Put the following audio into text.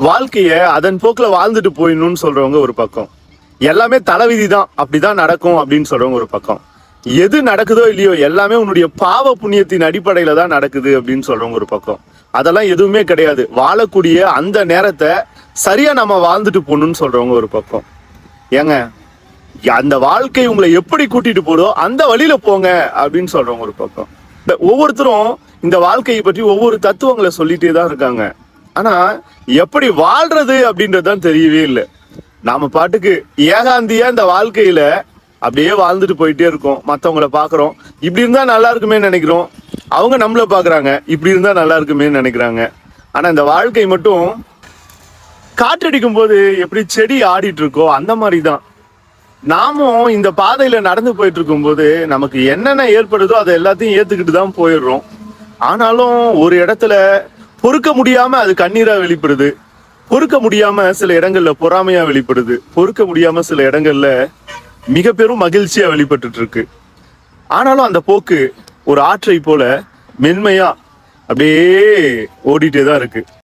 வாழ்க்கைய அதன் போக்குல வாழ்ந்துட்டு போயிடணும்னு சொல்றவங்க ஒரு பக்கம், எல்லாமே தலைவிதி தான், அப்படிதான் நடக்கும் அப்படின்னு சொல்றவங்க ஒரு பக்கம், எது நடக்குதோ இல்லையோ எல்லாமே உன்னுடைய பாவ புண்ணியத்தின் அடிப்படையில தான் நடக்குது அப்படின்னு சொல்றவங்க ஒரு பக்கம், அதெல்லாம் எதுவுமே கிடையாது, வாழக்கூடிய அந்த நேரத்தை சரியா நம்ம வாழ்ந்துட்டு போகணும்னு சொல்றவங்க ஒரு பக்கம். ஏங்க, அந்த வாழ்க்கை உங்களை எப்படி கூட்டிட்டு போதோ அந்த வழியில போங்க அப்படின்னு சொல்றவங்க ஒரு பக்கம். ஒவ்வொருத்தரும் இந்த வாழ்க்கையை பற்றி ஒவ்வொரு தத்துவங்களை சொல்லிட்டே தான் இருக்காங்க. ஆனா எப்படி வாழ்றது அப்படின்றதுதான் தெரியவே இல்லை. நாம பாட்டுக்கு ஏகாந்தியா இந்த வாழ்க்கையில அப்படியே வாழ்ந்துட்டு போயிட்டே இருக்கோம். மற்றவங்கள பாக்குறோம், இப்படி இருந்தா நல்லா இருக்குமே நினைக்கிறோம், அவங்க நம்மள பாக்குறாங்க, இப்படி இருந்தா நல்லா இருக்குமே நினைக்கிறாங்க. ஆனா இந்த வாழ்க்கை மட்டும் காற்றடிக்கும் போது எப்படி செடி ஆடிட்டு இருக்கோ அந்த மாதிரிதான் நாமும் இந்த பாதையில நடந்து போயிட்டு இருக்கும் போது நமக்கு என்னென்ன ஏற்படுதோ அதை எல்லாத்தையும் ஏத்துக்கிட்டு தான் போயிடுறோம். ஆனாலும் ஒரு இடத்துல பொறுக்க முடியாம அது கண்ணீரா வெளிப்படுது, பொறுக்க முடியாம சில இடங்கள்ல பொறாமையா வெளிப்படுது, பொறுக்க முடியாம சில இடங்கள்ல மிக பெரும் மகிழ்ச்சியா வெளிப்பட்டு இருக்கு. ஆனாலும் அந்த போக்கு ஒரு ஆற்றை போல மென்மையா அப்படியே ஓடிட்டே தான் இருக்கு.